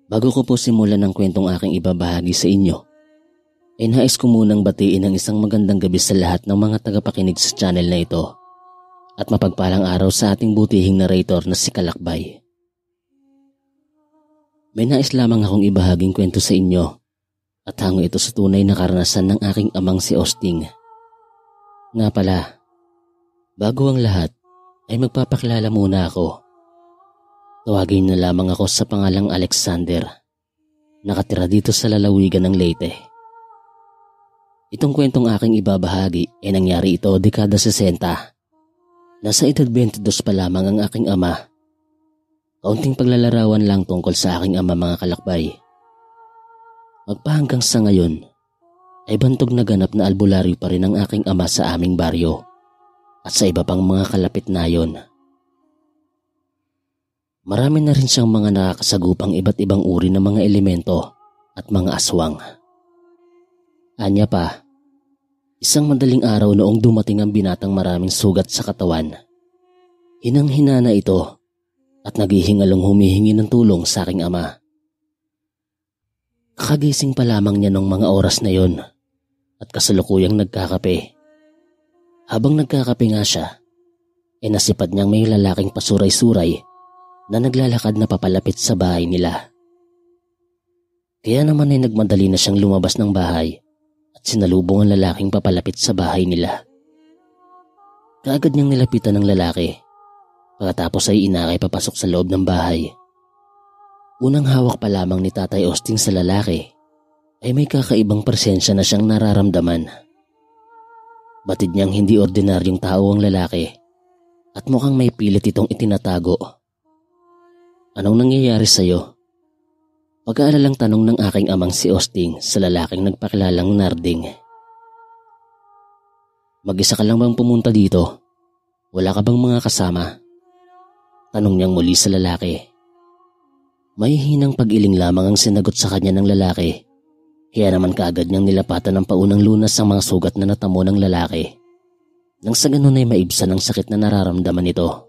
Bago ko po simulan ang kwentong aking ibabahagi sa inyo, ay nais ko munang batiin ang isang magandang gabi sa lahat ng mga tagapakinig sa channel na ito at mapagpalang araw sa ating butihing narrator na si Kalakbay. May nais lamang akong ibahaging kwento sa inyo at hango ito sa tunay na karanasan ng aking amang si Osting. Nga pala, bago ang lahat ay magpapakilala muna ako. Tawagin na lamang ako sa pangalang Alexander. Nakatira dito sa lalawigan ng Leyte. Itong kwentong aking ibabahagi ay nangyari ito dekada 60. Nasa edad 22 pa lamang ang aking ama. Kaunting paglalarawan lang tungkol sa aking ama mga kalakbay. Magpahanggang sa ngayon ay bantog na ganap na albularyo pa rin ang aking ama sa aming baryo at sa iba pang mga kalapit na yon. Marami na rin siyang mga nakakasagupang iba't ibang uri ng mga elemento at mga aswang. Anya pa, isang madaling araw noong dumating ang binatang maraming sugat sa katawan. Hinang-hina na ito at naghihingalong humihingi ng tulong sa aking ama. Kakagising pa lamang niya nung mga oras na yon at kasalukuyang nagkakape. Habang nagkakape nga siya, ay nasipad niyang may lalaking pasuray-suray na naglalakad na papalapit sa bahay nila. Kaya naman ay nagmadali na siyang lumabas ng bahay at sinalubong ang lalaking papalapit sa bahay nila. Kaagad niyang nilapitan ng lalaki, pagkatapos ay inakay papasok sa loob ng bahay. Unang hawak pa lamang ni Tatay Osting sa lalaki ay may kakaibang presensya na siyang nararamdaman. Batid niyang hindi ordinaryong tao ang lalaki at mukhang may pilit itong itinatago. Anong nangyayari sa'yo? Pag-aalalang tanong ng aking amang si Osting sa lalaking nagpakilalang Narding. Mag-isa ka lang bang pumunta dito? Wala ka bang mga kasama? Tanong niyang muli sa lalaki. May hinang pag-iling lamang ang sinagot sa kanya ng lalaki. Kaya naman kaagad niyang nilapatan ng paunang lunas ang mga sugat na natamo ng lalaki. Nang sa ganun ay maibsan ang sakit na nararamdaman nito.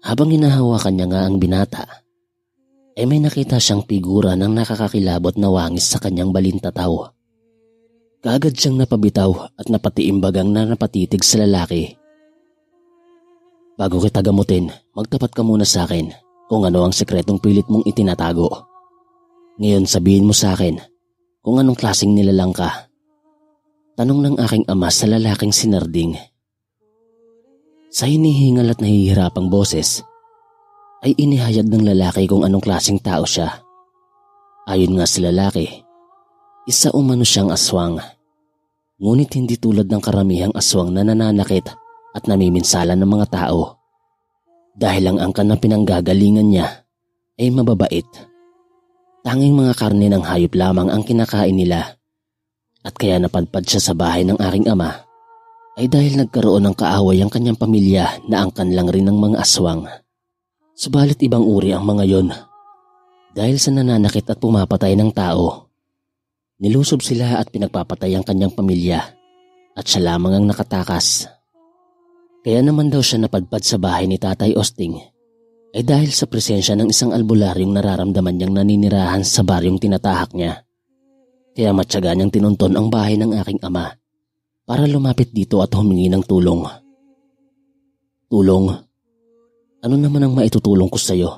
Habang hinahawakan niya nga ang binata, ay may nakita siyang figura ng nakakakilabot na wangis sa kanyang balintataw. Kaagad siyang napabitaw at napatiimbagang na napatitig sa lalaki. Bago kita gamutin, magtapat ka muna sa akin kung ano ang sekretong pilit mong itinatago. Ngayon sabihin mo sa akin kung anong klaseng nilalang ka. Tanong ng aking ama sa lalaking si Narding. Sa hinihingal at nahihirapang boses, ay inihayag ng lalaki kung anong klaseng tao siya. Ayon nga sa lalaki, isa umano siyang aswang. Ngunit hindi tulad ng karamihang aswang na nananakit at namiminsalan ng mga tao. Dahil ang angkan na pinanggagalingan niya ay mababait. Tanging mga karne ng hayop lamang ang kinakain nila. At kaya napadpad siya sa bahay ng aking ama ay dahil nagkaroon ng kaaway ang kanyang pamilya na angkan lang rin ng mga aswang. Subalit ibang uri ang mga yon. Dahil sa nananakit at pumapatay ng tao, nilusob sila at pinagpapatay ang kanyang pamilya at siya lamang ang nakatakas. Kaya naman daw siya napadpad sa bahay ni Tatay Osting ay dahil sa presensya ng isang albularyong nararamdaman niyang naninirahan sa baryong tinatahak niya. Kaya matyaga niyang tinunton ang bahay ng aking ama para lumapit dito at humingi ng tulong. Tulong? Ano naman ang maitutulong ko sa'yo?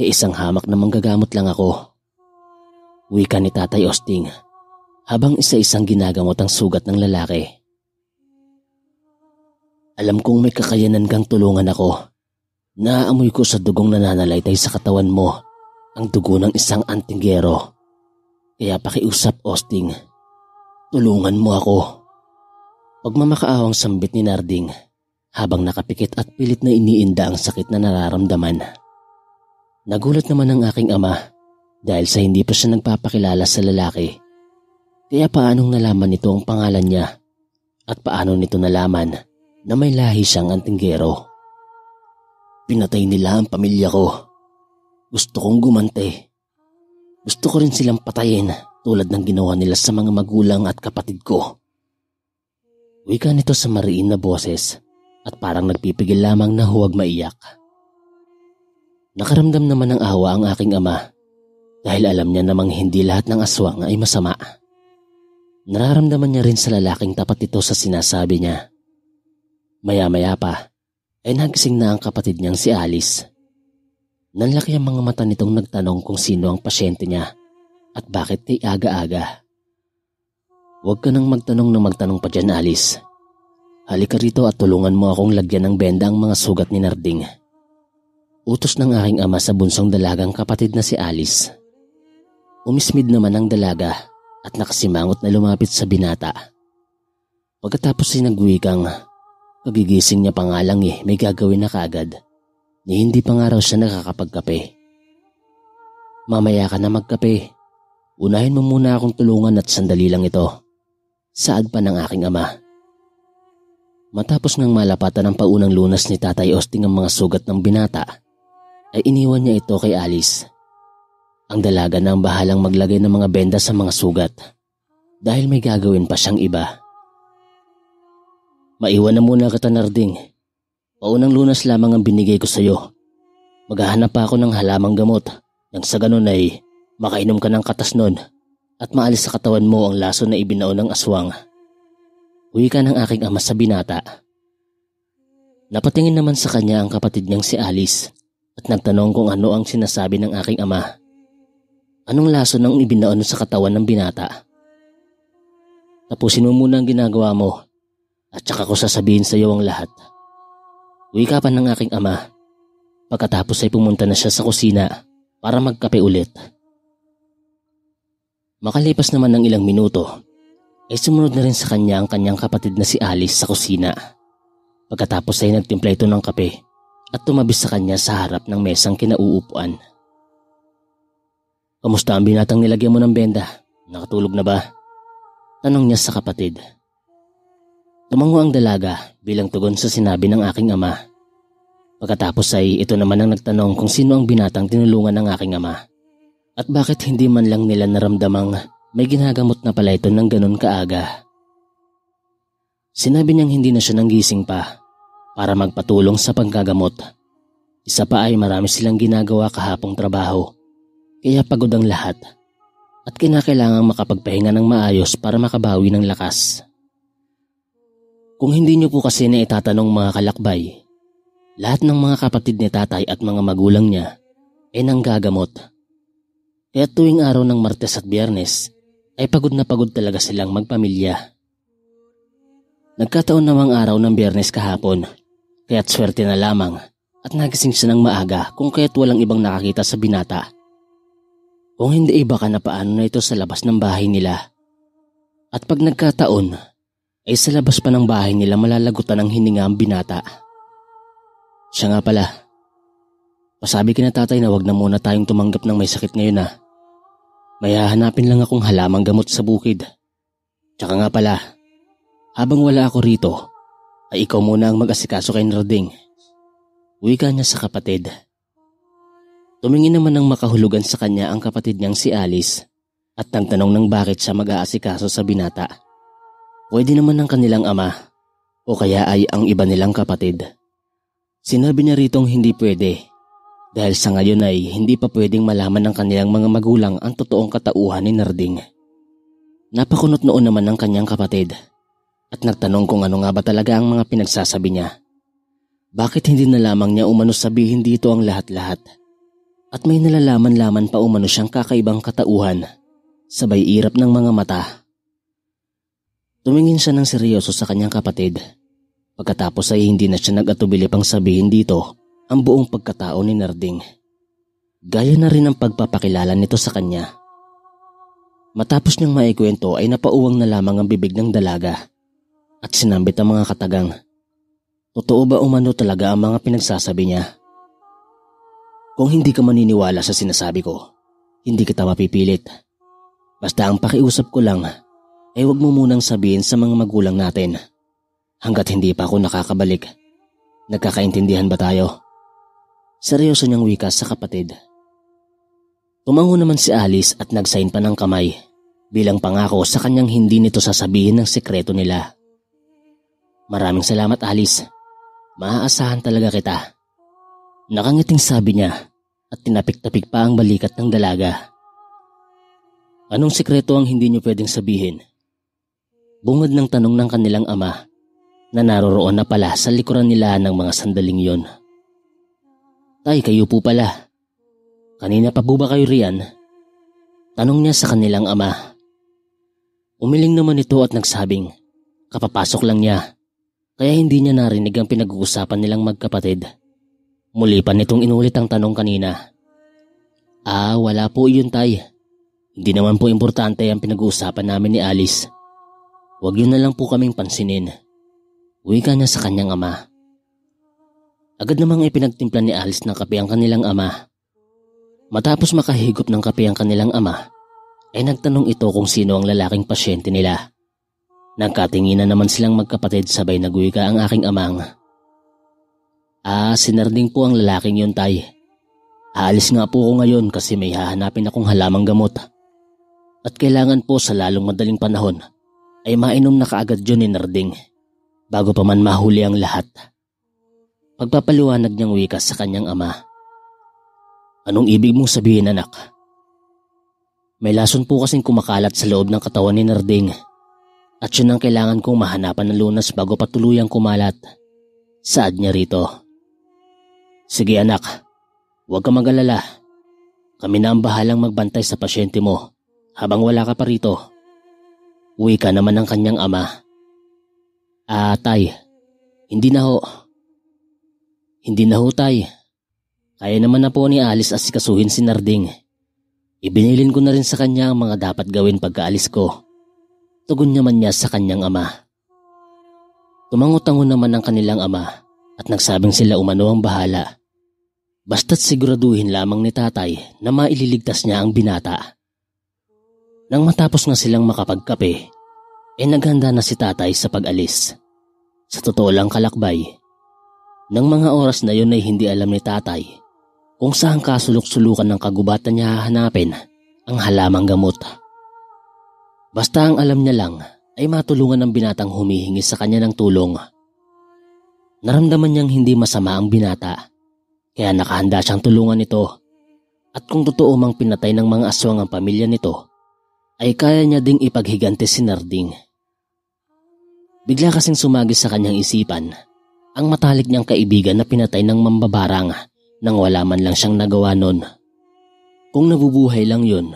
Isang hamak na manggagamot lang ako. Wika ni Tatay Osting habang isa-isang ginagamot ang sugat ng lalaki. Alam kong may kakayanan kang tulungan ako. Naaamoy ko sa dugong nananalaytay sa katawan mo ang dugo ng isang antinggero. Kaya pakiusap, Osting. Tulungan mo ako. Pagmamakaawang sambit ni Narding habang nakapikit at pilit na iniinda ang sakit na nararamdaman. Nagulat naman ang aking ama dahil sa hindi pa siya nagpapakilala sa lalaki. Kaya paanong nalaman nito ang pangalan niya at paano nito nalaman na may lahi siyang antinggero. Pinatay nila ang pamilya ko. Gusto kong gumante. Gusto ko rin silang patayin tulad ng ginawa nila sa mga magulang at kapatid ko. Wika nito sa mariin na boses at parang nagpipigil lamang na huwag maiyak. Nakaramdam naman ng awa ang aking ama dahil alam niya namang hindi lahat ng aswang ay masama. Nararamdaman niya rin sa lalaking tapat ito sa sinasabi niya. Maya-maya pa ay nagising na ang kapatid niyang si Alice. Nanlaki ang mga mata nitong nagtanong kung sino ang pasyente niya at bakit kay aga-aga. Huwag ka nang magtanong pa dyan, Alice. Halika rito at tulungan mo akong lagyan ng benda ang mga sugat ni Narding. Utos ng aking ama sa bunsong dalagang kapatid na si Alice. Umismid naman ang dalaga at nakasimangot na lumapit sa binata. Pagkatapos ay nagwikang, kagigising niya pa nga lang may gagawin na kaagad. Ni hindi pa nga raw siya nakakapagkape. Mamaya ka na magkape. Unahin mo muna akong tulungan at sandali lang ito. Saad pa ng aking ama. Matapos ngang malapatan ang paunang lunas ni Tatay Osting ang mga sugat ng binata, ay iniwan niya ito kay Alice. Ang dalaga na ang bahalang maglagay ng mga benda sa mga sugat dahil may gagawin pa siyang iba. Maiwan na muna kita, Narding. Paunang lunas lamang ang binigay ko sa iyo. Maghahanap pa ako ng halamang gamot nang sa ganun ay makainom ka ng katas nun at maalis sa katawan mo ang laso na ibinao ng aswang. Wika ng aking ama sa binata. Napatingin naman sa kanya ang kapatid niyang si Alice at nagtanong kung ano ang sinasabi ng aking ama. Anong laso nang ibinao sa katawan ng binata? Tapusin mo muna ang ginagawa mo at saka ko sasabihin sa iyo ang lahat. Wika pa ng aking ama. Pagkatapos ay pumunta na siya sa kusina para magkape ulit. Makalipas naman ng ilang minuto, ay sumunod na rin sa kanya ang kanyang kapatid na si Alice sa kusina. Pagkatapos ay nagtimpla ito ng kape at tumabis sa kanya sa harap ng mesang kinauupuan. Kamusta ang binatang nilagyan mo ng benda? Nakatulog na ba? Tanong niya sa kapatid. Tumango ang dalaga bilang tugon sa sinabi ng aking ama. Pagkatapos ay ito naman ang nagtanong kung sino ang binatang tinulungan ng aking ama. At bakit hindi man lang nila naramdamang may ginagamot na pala ito ng ganun kaaga. Sinabi niyang hindi na siya nanggising pa para magpatulong sa paggagamot. Isa pa ay marami silang ginagawa kahapong trabaho. Kaya pagod ang lahat at kinakailangang makapagpahinga ng maayos para makabawi ng lakas. Kung hindi niyo po kasi na itatanong mga kalakbay, lahat ng mga kapatid ni tatay at mga magulang niya ay nanggagamot. Kaya tuwing araw ng Martes at Biyernes ay pagod na pagod talaga silang magpamilya. Nagkataon namang araw ng Biyernes kahapon, kaya't swerte na lamang at nagising siya ng maaga kung kaya't walang ibang nakakita sa binata. Kung hindi iba ka na paano na ito sa labas ng bahay nila. At pag nagkataon, ay sa labas pa ng bahay nila malalagutan ng hininga ang binata. Siya nga pala, pasabi kina tatay na wag na muna tayong tumanggap ng may sakit ngayon . May hahanapin lang akong halamang gamot sa bukid. Tsaka nga pala, habang wala ako rito, ay ikaw muna ang mag-asikaso kay Narding. Wika niya sa kapatid. Tumingin naman ng makahulugan sa kanya ang kapatid niyang si Alice at nagtanong ng bakit siya mag-aasikaso sa binata. Pwede naman ng kanilang ama o kaya ay ang iba nilang kapatid. Sinabi niya ritong hindi pwede dahil sa ngayon ay hindi pa pwedeng malaman ng kanilang mga magulang ang totoong katauhan ni Narding. Napakunot noon naman ng kanyang kapatid at nagtanong kung ano nga ba talaga ang mga pinagsasabi niya. Bakit hindi na lamang niya umano sabihin dito ang lahat-lahat? At may nalalaman-laman pa umano siyang kakaibang katauhan, sabay irap ng mga mata. Tumingin siya ng seryoso sa kanyang kapatid. Pagkatapos ay hindi na siya nag-atubili pang sabihin dito ang buong pagkatao ni Narding. Gaya na rin ang pagpapakilala nito sa kanya. Matapos niyang maikwento ay napauwang na lamang ang bibig ng dalaga at sinambit ang mga katagang. Totoo ba umano talaga ang mga pinagsasabi niya? Kung hindi ka maniniwala sa sinasabi ko, hindi kita mapipilit. Basta ang pakiusap ko lang ay huwag mo munang sabihin sa mga magulang natin hanggat hindi pa ako nakakabalik. Nagkakaintindihan ba tayo? Seryoso niyang wika sa kapatid. Tumango naman si Alice at nagsign pa ng kamay bilang pangako sa kanyang hindi nito sasabihin ng sekreto nila. Maraming salamat, Alice. Maaasahan talaga kita. Nakangiting sabi niya at tinapik-tapik pa ang balikat ng dalaga. Anong sikreto ang hindi niyo pwedeng sabihin? Bungad ng tanong ng kanilang ama na naroroon na pala sa likuran nila ng mga sandaling yon. Tay, kayo po pala. Kanina pa po ba kayo riyan? Tanong niya sa kanilang ama. Umiling naman ito at nagsabing, kapapasok lang niya, kaya hindi niya narinig ang pinag-uusapan nilang magkapatid. Muli pa nitong inulit ang tanong kanina. Wala po yun, tay. Hindi naman po importante ang pinag-uusapan namin ni Alice. Huwag yun na lang po kaming pansinin. Wika niya sa kanyang ama. Agad namang ipinagtimpla ni Alice ng kape ang kanilang ama. Matapos makahigop ng kape ang kanilang ama, ay nagtanong ito kung sino ang lalaking pasyente nila. Nagkatinginan naman silang magkapatid sabay nagwika ang aking amang. Si Narding po ang lalaking yun, tay. Aalis nga po ko ngayon kasi may hahanapin akong halamang gamot. At kailangan po sa lalong madaling panahon ay mainom na kaagad yun ni Narding bago pa man mahuli ang lahat. Pagpapaliwanag niyang wika sa kanyang ama. Anong ibig mong sabihin, anak? May lason po kasing kumakalat sa loob ng katawan ni Narding at yun ang kailangan kong mahanapan ng lunas bago patuluyang kumalat. Saad niya rito. Sige anak, huwag ka mag-alala. Kami na ang bahalang magbantay sa pasyente mo habang wala ka pa rito. Wika naman ng kanyang ama. Tay, hindi na ho. Hindi na ho, tay. Kaya naman na po ni Alice asikasuhin si Narding. Ibinilin ko na rin sa kanya ang mga dapat gawin pagkaalis ko. Tugon naman niya sa kanyang ama. Tumangot-tango naman ang kanilang ama at nagsabing sila umano ang bahala. Basta't siguraduhin lamang ni tatay na maililigtas niya ang binata. Nang matapos nga silang makapagkape, naghanda na si tatay sa pag-alis. Sa totoo lang kalakbay, nang mga oras na yon ay hindi alam ni tatay kung saan kasulok-sulukan ng kagubatan niya hahanapin ang halamang gamot. Basta ang alam niya lang ay matulungan ng binatang humihingi sa kanya ng tulong. Naramdaman niyang hindi masama ang binata, kaya nakahanda siyang tulungan ito. At kung totoo mang pinatay ng mga aswang ang pamilya nito, ay kaya niya ding ipaghiganti si Narding. Bigla kasing sumagi sa kanyang isipan ang matalik niyang kaibigan na pinatay ng mambabarang nang wala man lang siyang nagawa nun. Kung nabubuhay lang yun,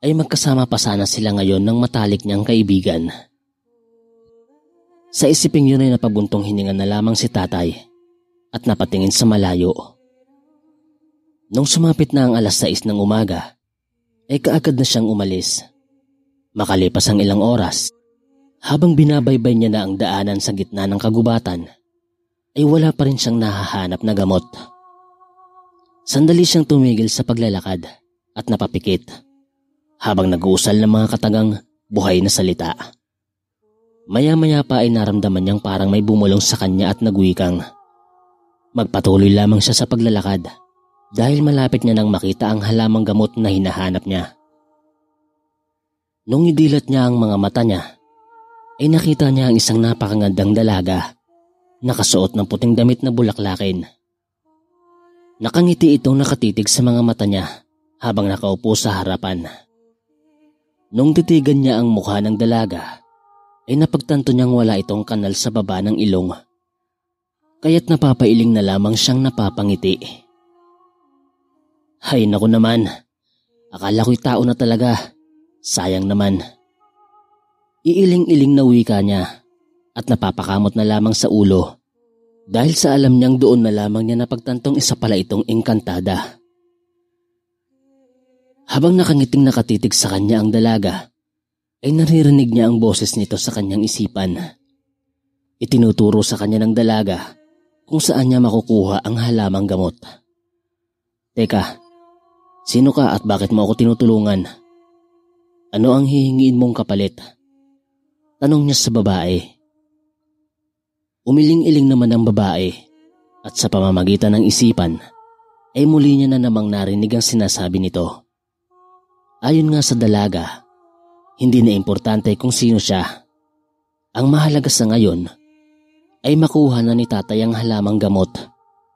ay magkasama pa sana sila ngayon ng matalik niyang kaibigan. Sa isiping yun ay napabuntong hininga na lamang si tatay at napatingin sa malayo. Nung sumapit na ang 6:00 ng umaga, ay kaagad na siyang umalis. Makalipas ang ilang oras, habang binabaybay niya na ang daanan sa gitna ng kagubatan, ay wala pa rin siyang nahahanap na gamot. Sandali siyang tumigil sa paglalakad at napapikit habang nag-uusal ng mga katagang buhay na salita. Maya-maya pa ay naramdaman niyang parang may bumulong sa kanya at nagwikang. Magpatuloy lamang siya sa paglalakad dahil malapit niya nang makita ang halamang gamot na hinahanap niya. Nung idilat niya ang mga mata niya, ay nakita niya ang isang napakagandang dalaga, nakasuot ng puting damit na bulaklakin. Nakangiti itong nakatitig sa mga mata niya habang nakaupo sa harapan. Nung titigan niya ang mukha ng dalaga, ay napagtanto niyang wala itong kanal sa baba ng ilong. Kaya't napapailing na lamang siyang napapangiti. Hay naku naman, akala ko'y tao na talaga. Sayang naman. Iiling-iling na wika niya at napapakamot na lamang sa ulo dahil sa alam niyang doon na lamang niya napagtantong isa pala itong engkantada. Habang nakangiting nakatitig sa kanya ang dalaga, ay naririnig niya ang boses nito sa kanyang isipan. Itinuturo sa kanya ng dalaga kung saan niya makukuha ang halamang gamot. Teka, sino ka at bakit mo ako tinutulungan? Ano ang hihingiin mong kapalit? Tanong niya sa babae. Umiling-iling naman ang babae at sa pamamagitan ng isipan ay muli niya na namang narinig ang sinasabi nito. Ayon nga sa dalaga, hindi na importante kung sino siya. Ang mahalaga sa ngayon ay makuha na ni tatay ang halamang gamot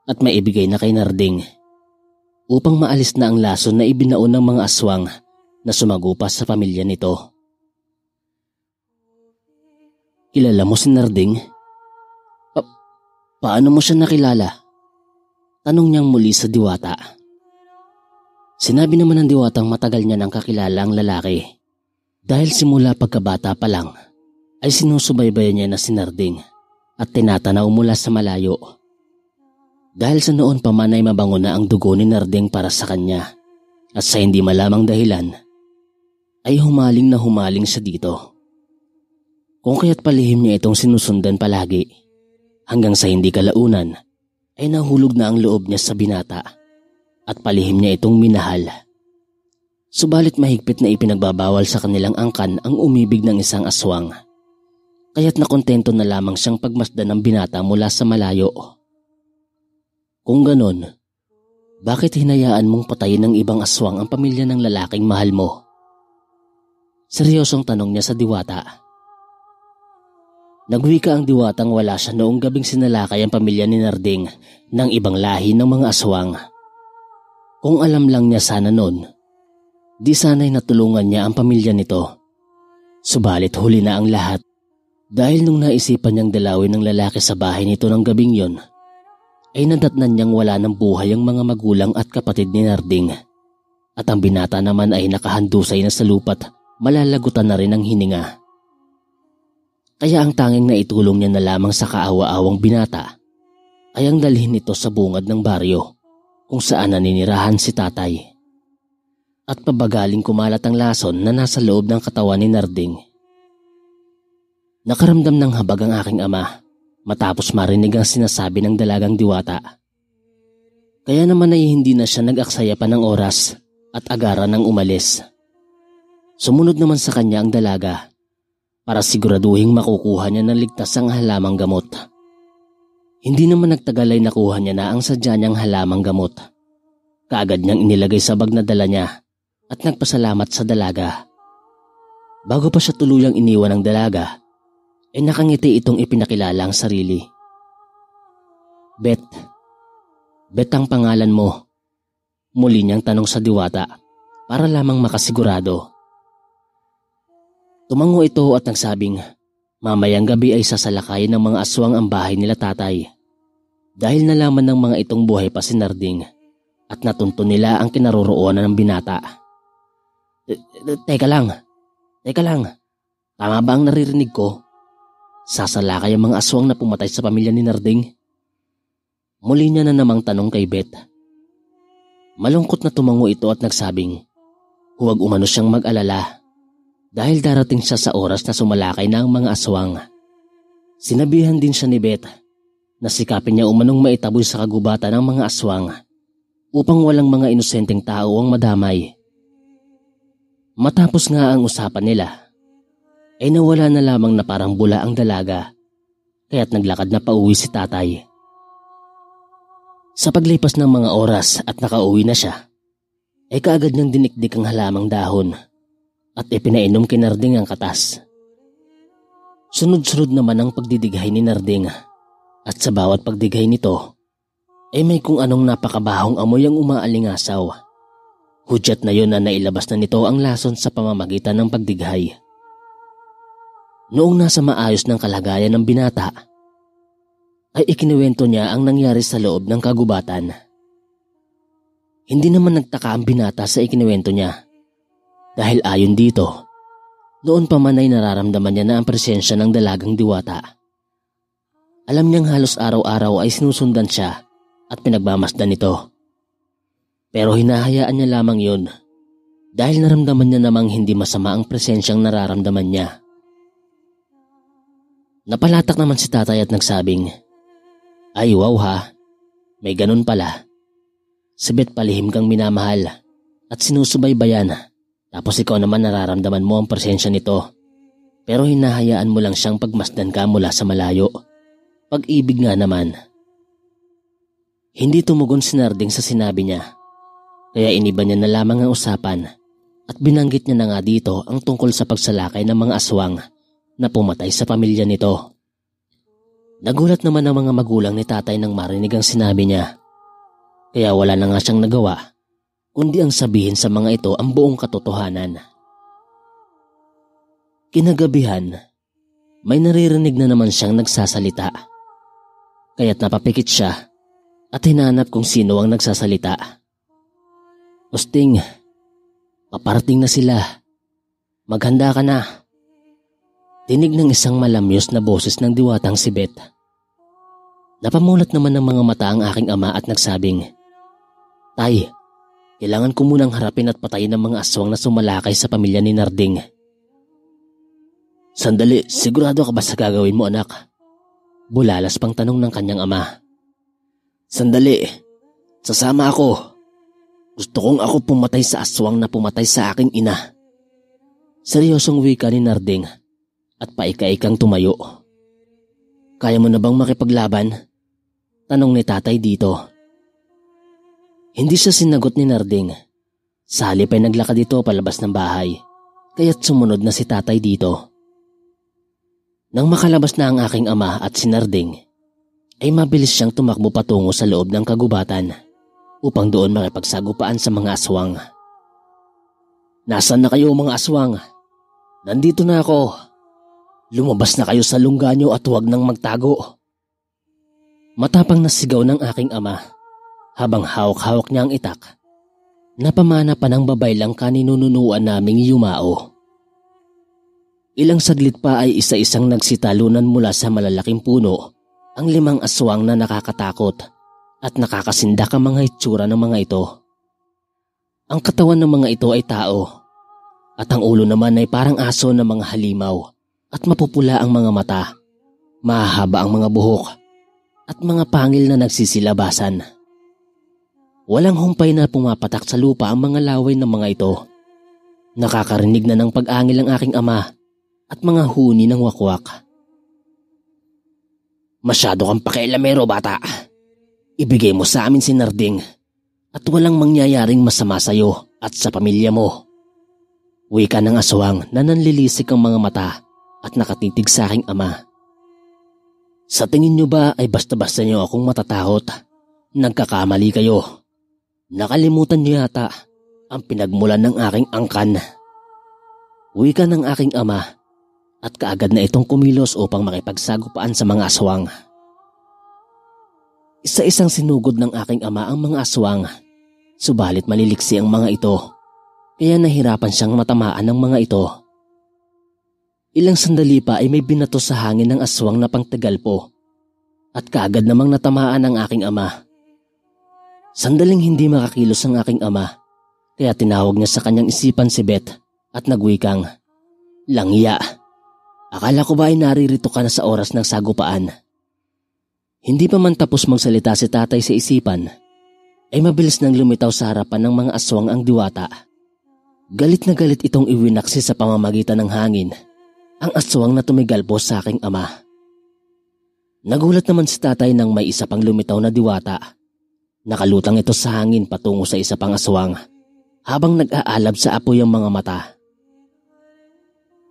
at maibigay na kay Narding. upang maalis na ang lason na ibinaon ng mga aswang na sumagupa sa pamilya nito. Kilala mo si Narding? Paano mo siya nakilala? Tanong niyang muli sa diwata. Sinabi naman ng diwatang matagal niya nang kakilala ang lalaki. Dahil simula pagkabata pa lang ay sinusubaybayan niya na si Narding at tinatanaw mula sa malayo. Dahil sa noon pa man ay mabango na ang dugo ni Narding para sa kanya at sa hindi malamang dahilan ay humaling na humaling siya dito. Kung kaya't palihim niya itong sinusundan palagi hanggang sa hindi kalaunan ay nahulog na ang loob niya sa binata at palihim niya itong minahal. Subalit mahigpit na ipinagbabawal sa kanilang angkan ang umibig ng isang aswang. Kaya't nakontento na lamang siyang pagmasdan ng binata mula sa malayo. Kung ganon, bakit hinayaan mong patayin ng ibang aswang ang pamilya ng lalaking mahal mo? Seryosong tanong niya sa diwata. Nagwika ang diwatang wala siya noong gabing sinalakay ang pamilya ni Narding ng ibang lahi ng mga aswang. Kung alam lang niya sana noon, di sana'y natulungan niya ang pamilya nito. Subalit huli na ang lahat dahil nung naisipan niyang dalawin ng lalaki sa bahay nito ng gabing yon, ay nadatnan niyang wala ng buhay ang mga magulang at kapatid ni Narding. At ang binata naman ay nakahandusay na sa lupa't malalagutan na rin ang hininga. Kaya ang tanging naitulong niya na lamang sa kaawa-awang binata ay ang dalhin ito sa bungad ng baryo kung saan naninirahan si tatay. At pabagaling kumalat ang lason na nasa loob ng katawan ni Narding. Nakaramdam ng habag ang aking ama matapos marinig ang sinasabi ng dalagang diwata. Kaya naman ay hindi na siya nag-aksaya pa ng oras at agaran ng umalis. Sumunod naman sa kanya ang dalaga para siguraduhing makukuha niya ng ligtas ang halamang gamot. Hindi naman nagtagal ay nakuha niya na ang sadya niyang halamang gamot. Kaagad niyang inilagay sa bag na dala niya at nagpasalamat sa dalaga. Bago pa siya tuluyang iniwan ng dalaga, ay nakangiti itong ipinakilala ang sarili. Beth ang pangalan mo. Muli niyang tanong sa diwata para lamang makasigurado. Tumango ito at nagsabing mamayang gabi ay sasalakayin ng mga aswang ang bahay nila tatay. Dahil nalaman ng mga itong buhay pa si Narding at natunto nila ang kinaroroonan ng binata. Teka lang. Tama ba ang naririnig ko? Sasalakay ang mga aswang na pumatay sa pamilya ni Narding? Muli niya na namang tanong kay Beth. Malungkot na tumango ito at nagsabing huwag umano siyang mag-alala. Dahil darating siya sa oras na sumalakay na ang mga aswang. Sinabihan din siya ni Beth na sikapin niya umanong maitaboy sa kagubatan ng mga aswang upang walang mga inosenteng tao ang madamay. Matapos nga ang usapan nila, ay nawala na lamang na parang bula ang dalaga kaya't naglakad na pauwi si tatay. Sa paglipas ng mga oras at nakauwi na siya, ay kaagad niyang dinikdik ang halamang dahon at ipinainom kay Narding ang katas. Sunod-sunod naman ang pagdidighay ni Narding at sa bawat pagdighay nito ay may kung anong napakabahong amoy ang umaalingasaw. Hudyat na yon na nailabas na nito ang lason sa pamamagitan ng pagdighay. Noong nasa maayos ng kalagayan ng binata, ay ikinuwento niya ang nangyari sa loob ng kagubatan. Hindi naman nagtaka ang binata sa ikinuwento niya. Dahil ayon dito, noon pa man ay nararamdaman niya na ang presensya ng dalagang diwata. Alam niyang halos araw-araw ay sinusundan siya at pinagmamasdan ito. Pero hinahayaan niya lamang yun dahil naramdaman niya namang hindi masama ang presensyang nararamdaman niya. Napalatak naman si tatay at nagsabing, ay wow ha, may ganun pala. Si Beth palihim kang minamahal at sinusubaybayan. Tapos ikaw naman nararamdaman mo ang presensya nito. Pero hinahayaan mo lang siyang pagmasdan ka mula sa malayo. Pag-ibig nga naman. Hindi tumugon si Narding sa sinabi niya. Kaya iniba niya na lamang ang usapan at binanggit niya na nga dito ang tungkol sa pagsalakay ng mga aswang na pumatay sa pamilya nito. Nagulat naman ang mga magulang ni tatay nang marinig ang sinabi niya. Kaya wala na nga siyang nagawa kundi ang sabihin sa mga ito ang buong katotohanan. Kinagabihan, may naririnig na naman siyang nagsasalita. Kaya't napapikit siya at hinanap kung sino ang nagsasalita. "Usting, paparating na sila. Maghanda ka na." Tinig ng isang malamyos na boses ng diwatang si Beth. Napamulat naman ng mga mata ang aking ama at nagsabing, "Tay, kailangan ko munang harapin at patayin ang mga aswang na sumalakay sa pamilya ni Narding." "Sandali, sigurado ka ba sa gagawin mo, anak?" Bulalas pang tanong ng kanyang ama. "Sandali, sasama ako. Gusto kong ako pumatay sa aswang na pumatay sa aking ina." Seryosong wika ni Narding at paika-ikang tumayo. "Kaya mo na bang makipaglaban?" Tanong ni tatay dito. Hindi siya sinagot ni Narding. Sa halip ay naglakad ito palabas ng bahay, kaya't sumunod na si tatay dito. Nang makalabas na ang aking ama at si Narding, ay mabilis siyang tumakbo patungo sa loob ng kagubatan upang doon makipagsagupaan sa mga aswang. "Nasaan na kayo mga aswang? Nandito na ako. Lumabas na kayo sa lungga nyo at huwag nang magtago." Matapang na sigaw ng aking ama habang hawak-hawak niya ang itak. Napamana pa ng babaylang kaninununuan naming yumao. Ilang saglit pa ay isa-isang nagsitalunan mula sa malalaking puno ang 5 aswang na nakakatakot at nakakasindak ang mga itsura ng mga ito. Ang katawan ng mga ito ay tao at ang ulo naman ay parang aso na mga halimaw at mapupula ang mga mata, mahahaba ang mga buhok at mga pangil na nagsisilabasan. Walang humpay na pumapatak sa lupa ang mga laway ng mga ito. Nakakarinig na ng pag-angil ang aking ama at mga huni ng wakwak. "Masyado kang pakialamero, bata. Ibigay mo sa amin si Narding at walang mangyayaring masama sa iyo at sa pamilya mo." Wika ng aswang na nanlilisik ang mga mata at nakatitig sa aking ama. "Sa tingin nyo ba ay basta-basta nyo akong matatakot? Nagkakamali kayo. Nakalimutan nyo yata ang pinagmulan ng aking angkan." Wika ng aking ama at kaagad na itong kumilos upang makipagsagupaan sa mga aswang. Isa-isang sinugod ng aking ama ang mga aswang, subalit maliliksi ang mga ito, kaya nahirapan siyang matamaan ng mga ito. Ilang sandali pa ay may binato sa hangin ng aswang na pangtagalpo at kaagad namang natamaan ang aking ama. Sandaling hindi makakilos ang aking ama, kaya tinawag niya sa kanyang isipan si Beth at nagwikang, "Langya, akala ko ba ay naririto ka na sa oras ng sagupaan?" Hindi pa man tapos magsalita si tatay sa isipan, ay mabilis nang lumitaw sa harapan ng mga aswang ang diwata. Galit na galit itong iwinaksi sa pamamagitan ng hangin ang aswang na tumigalpo sa aking ama. Nagulat naman si tatay nang may isa pang lumitaw na diwata. Nakalutang ito sa hangin patungo sa isa pang aswang habang nag-aalab sa apoy ang mga mata.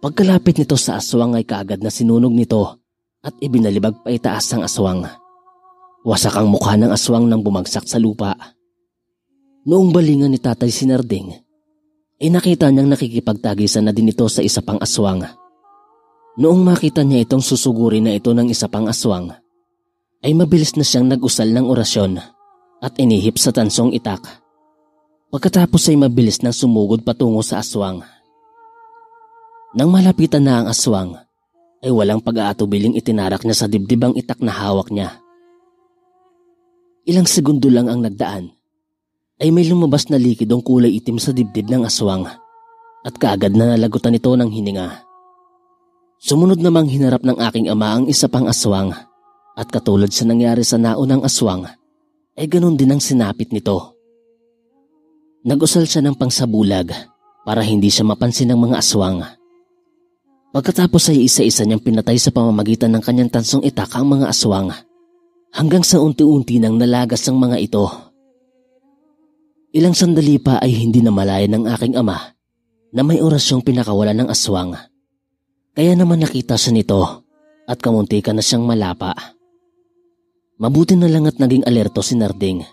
Pagkalapit nito sa aswang ay kaagad na sinunog nito at ibinalibag pa itaas ang aswang. Wasak ang mukha ng aswang nang bumagsak sa lupa. Noong balingan ni tatay si Narding, ay nakita niyang nakikipagtagisan na din ito sa isa pang aswang. Noong makita niya itong susugurin na ito ng isa pang aswang, ay mabilis na siyang nag-usal ng orasyon at inihip sa tansong itak. Pagkatapos ay mabilis nang sumugod patungo sa aswang. Nang malapitan na ang aswang, ay walang pag-aatubiling itinarak niya sa dibdib ang itak na hawak niya. Ilang segundo lang ang nagdaan, ay may lumabas na likidong kulay itim sa dibdib ng aswang at kaagad na nalagutan ito ng hininga. Sumunod namang hinarap ng aking ama ang isa pang aswang at katulad sa nangyari sa naunang aswang, ay ganun din ang sinapit nito. Nag-usal siya ng pangsabulag para hindi siya mapansin ng mga aswang. Pagkatapos ay isa-isa niyang pinatay sa pamamagitan ng kanyang tansong itak ang mga aswang hanggang sa unti-unti nang nalagas ang mga ito. Ilang sandali pa ay hindi namalayan ng aking ama na may orasyong pinakawalan ng aswang. Kaya naman nakita siya nito at kamuntikan na siyang malapa. Mabuti na lang at naging alerto si Narding.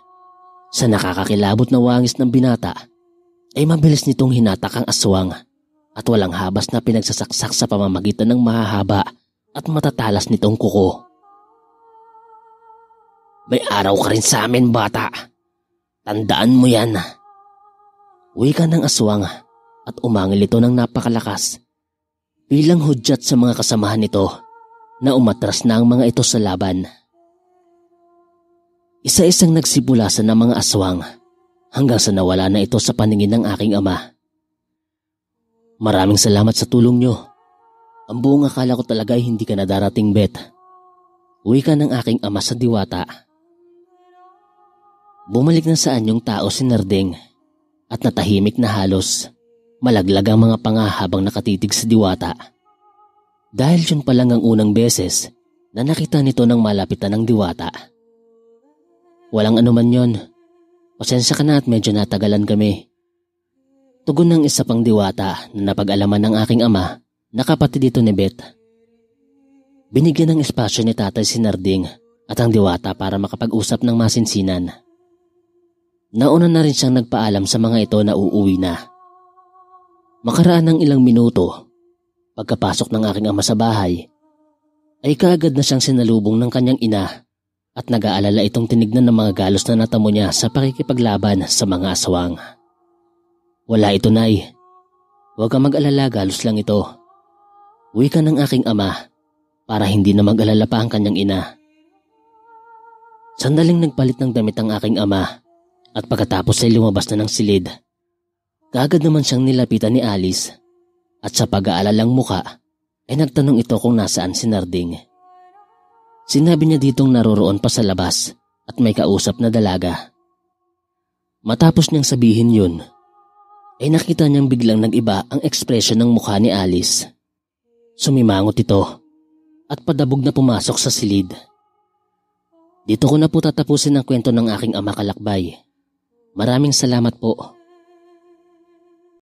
Sa nakakakilabot na wangis ng binata, ay mabilis nitong hinatak ang aswang at walang habas na pinagsasaksak sa pamamagitan ng mahahaba at matatalas nitong kuko. May araw ka rin sa amin, bata. Tandaan mo yan. Wika ng aswang at umangil ito ng napakalakas bilang hudyat sa mga kasamahan nito na umatras na ang mga ito sa laban. Isa-isang nagsibulasan ng mga aswang hanggang sa nawala na ito sa paningin ng aking ama. Maraming salamat sa tulong nyo. Ang buong akala ko talaga ay hindi ka na darating, Bet. Wika ng aking ama sa diwata. Bumalik na sa anyong tao si Narding at natahimik na halos. Malaglag ang mga panga habang nakatitig sa diwata. Dahil yun pa lang ang unang beses na nakita nito ng malapitan ng diwata. Walang anuman yon. Pasensya ka na at medyo natagalan kami. Tugon ng isa pang diwata na napag-alaman ng aking ama na kapatid dito ni Beth. Binigyan ng espasyo ni tatay si Narding at ang diwata para makapag-usap ng masinsinan. Nauna na rin siyang nagpaalam sa mga ito na uuwi na. Makaraan ng ilang minuto, pagkapasok ng aking ama sa bahay, ay kaagad na siyang sinalubong ng kanyang ina at nag-aalala itong tinignan ng mga galos na natamo niya sa pakikipaglaban sa mga aswang. Wala ito, Nay. Huwag kang mag-alala, galos lang ito. Wika ng aking ama para hindi na mag-alala pa ang kanyang ina. Sandaling nagpalit ng damit ang aking ama at pagkatapos ay lumabas na ng silid. Kaagad naman siyang nilapitan ni Alice at sa pag-aalalang muka ay nagtanong ito kung nasaan si Narding. Sinabi niya ditong naroroon pa sa labas at may kausap na dalaga. Matapos niyang sabihin yun, ay nakita niyang biglang nag-iba ang ekspresyon ng mukha ni Alice. Sumimangot ito at padabog na pumasok sa silid. Dito ko na po tatapusin ang kwento ng aking ama, Kalakbay. Maraming salamat po.